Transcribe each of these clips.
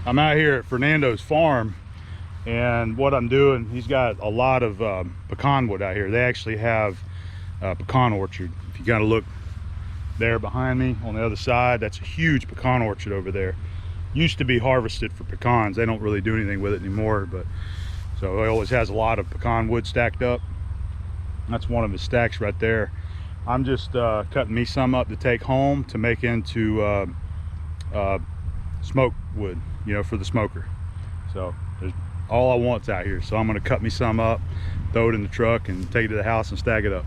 I'm out here at Fernando's farm, and what I'm doing, he's got a lot of pecan wood out here. They actually have a pecan orchard. If you gotta look there behind me on the other side, that's a huge pecan orchard over there. Used to be harvested for pecans. They don't really do anything with it anymore, but so he always has a lot of pecan wood stacked up. That's one of his stacks right there. I'm just cutting me some up to take home to make into smoke wood, you know, for the smoker. So there's all I want's out here. So I'm gonna cut me some up, throw it in the truck, and take it to the house and stack it up.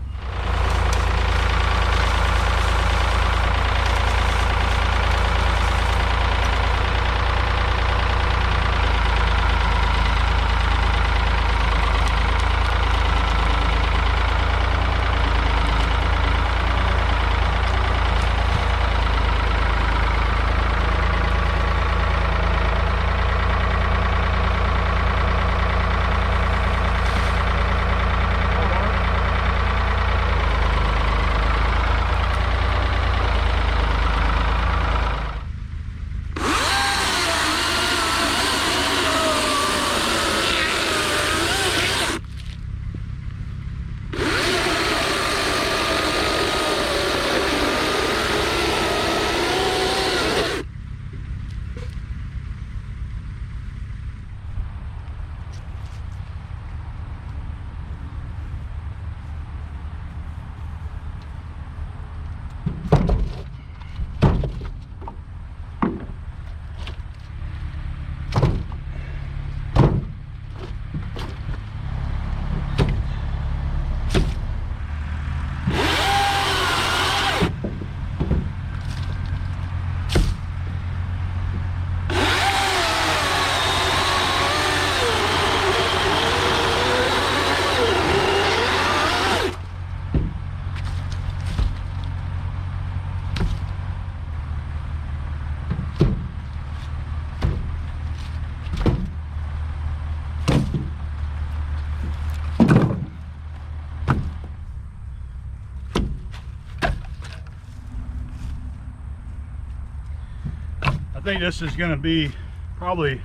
I think this is going to be probably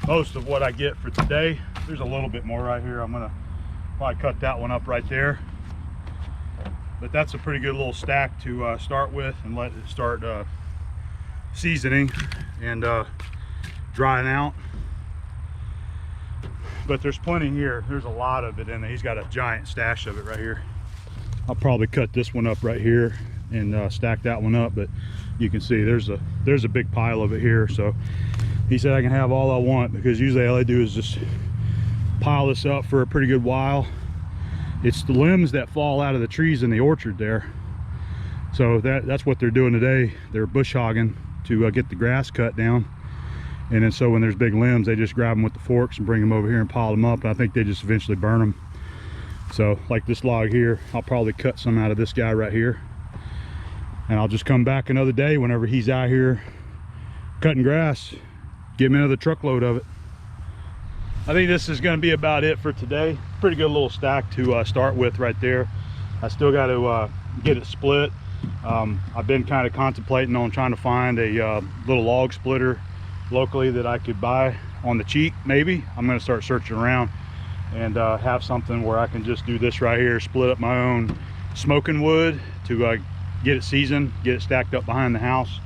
most of what I get for today. There's a little bit more right here. I'm going to probably cut that one up right there. But that's a pretty good little stack to start with and let it start seasoning and drying out. But there's plenty here. There's a lot of it in there. He's got a giant stash of it right here. I'll probably cut this one up right here and stack that one up, but you can see there's a big pile of it here. So he said I can have all I want, because usually all I do is just pile this up for a pretty good while. It's the limbs that fall out of the trees in the orchard there. So that's what they're doing today. They're bush hogging to get the grass cut down. And then so when there's big limbs, they just grab them with the forks and bring them over here and pile them up. And I think they just eventually burn them. So like this log here, I'll probably cut some out of this guy right here. And I'll just come back another day whenever he's out here cutting grass, give him another truckload of it. I think this is going to be about it for today. Pretty good little stack to start with right there. I still got to get it split. I've been kind of contemplating on trying to find a little log splitter locally that I could buy on the cheap. Maybe I'm going to start searching around and have something where I can just do this right here, split up my own smoking wood to get it seasoned, get it stacked up behind the house.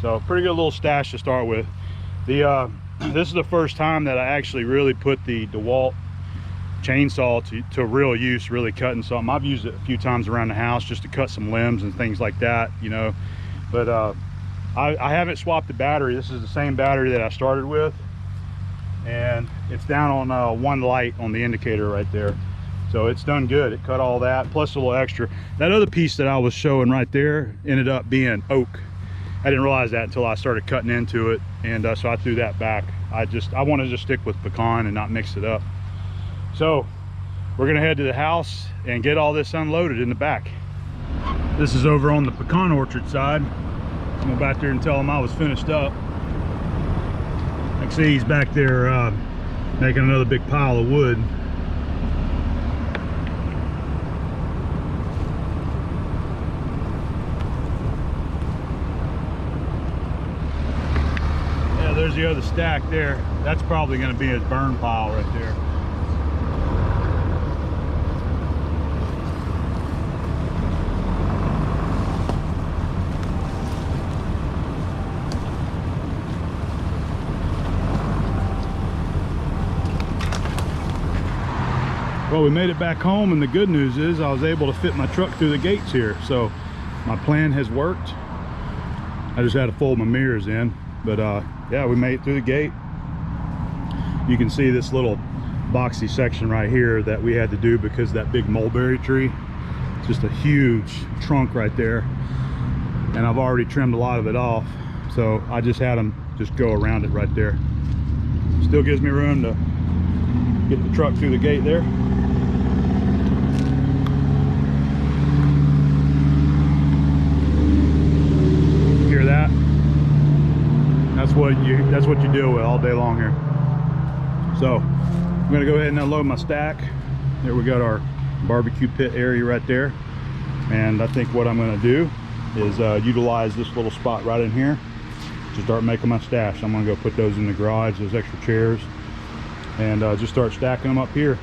So pretty good little stash to start with. This is the first time that I actually really put the DeWalt chainsaw to real use, really cutting something. I've used it a few times around the house just to cut some limbs and things like that, you know. But I haven't swapped the battery. This is the same battery that I started with, and it's down on one light on the indicator right there. So it's done good. It cut all that plus a little extra. That other piece that I was showing right there ended up being oak. I didn't realize that until I started cutting into it, and so I threw that back. I want to just stick with pecan and not mix it up. So we're gonna head to the house and get all this unloaded in the back. This is over on the pecan orchard side. I'm go back there and tell him I was finished up. I can see he's back there making another big pile of wood. there's the other stack there. That's probably going to be his burn pile right there. Well, we made it back home, and the good news is I was able to fit my truck through the gates here, so my plan has worked. I just had to fold my mirrors in, but yeah, we made it through the gate. You can see this little boxy section right here that we had to do because of that big mulberry tree. It's just a huge trunk right there, and I've already trimmed a lot of it off, so I just had them just go around it right there. Still gives me room to get the truck through the gate there. Hear that? That's what you deal with all day long here. So I'm gonna go ahead and unload my stack. There we got our barbecue pit area right there, and I think what I'm gonna do is utilize this little spot right in here to start making my stash. I'm gonna go put those in the garage, those extra chairs, and just start stacking them up here.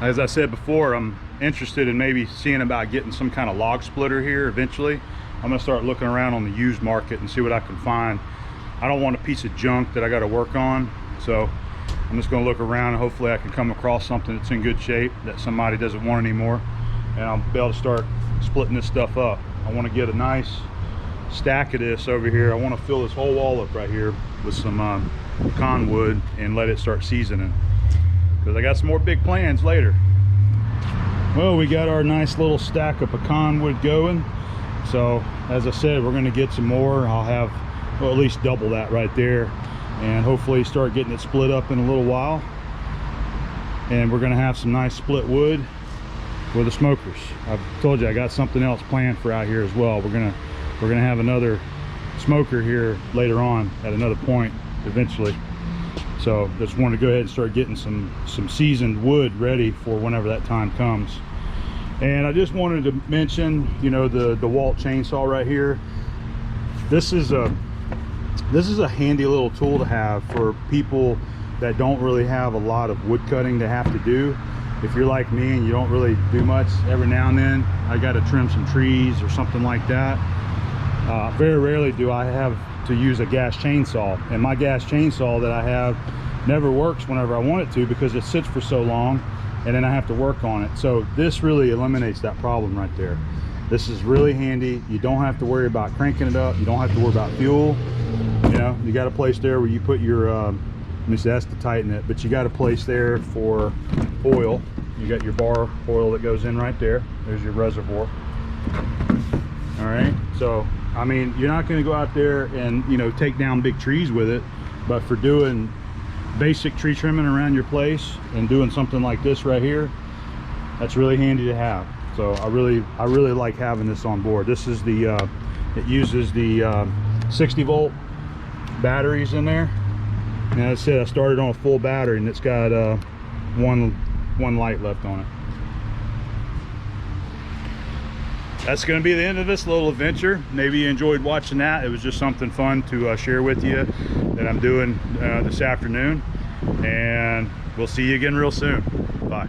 As I said before, I'm interested in maybe seeing about getting some kind of log splitter here eventually. I'm gonna start looking around on the used market and see what I can find. I don't want a piece of junk that I got to work on, so I'm just gonna look around and hopefully I can come across something that's in good shape that somebody doesn't want anymore, and I'll be able to start splitting this stuff up. I want to get a nice stack of this over here. I want to fill this whole wall up right here with some pecan wood and let it start seasoning, because I got some more big plans later. Well, we got our nice little stack of pecan wood going, so as I said, we're going to get some more. I'll have, well, at least double that right there, and hopefully start getting it split up in a little while. And we're going to have some nice split wood with the smokers. I've told you I got something else planned for out here as well. We're gonna have another smoker here later on at another point eventually. So just wanted to go ahead and start getting some seasoned wood ready for whenever that time comes. And I just wanted to mention, you know, the DeWalt chainsaw right here. This is a handy little tool to have for people that don't really have a lot of wood cutting to have to do. If you're like me and you don't really do much, every now and then I got to trim some trees or something like that. Very rarely do I have to use a gas chainsaw, and my gas chainsaw that I have never works whenever I want it to because it sits for so long and then I have to work on it. So this really eliminates that problem right there. This is really handy. You don't have to worry about cranking it up. You don't have to worry about fuel. You know, you got a place there where you put your let me see, that's to tighten it, but you got a place there for oil. You got your bar oil that goes in right there. There's your reservoir. All right, so I mean, you're not going to go out there and, you know, take down big trees with it, but for doing basic tree trimming around your place and doing something like this right here, that's really handy to have. So I really like having this on board. This is the it uses the 60 volt batteries in there. And as I said, I started on a full battery, and it's got one light left on it. That's going to be the end of this little adventure. Maybe you enjoyed watching that. It was just something fun to share with you that I'm doing this afternoon. And we'll see you again real soon. Bye.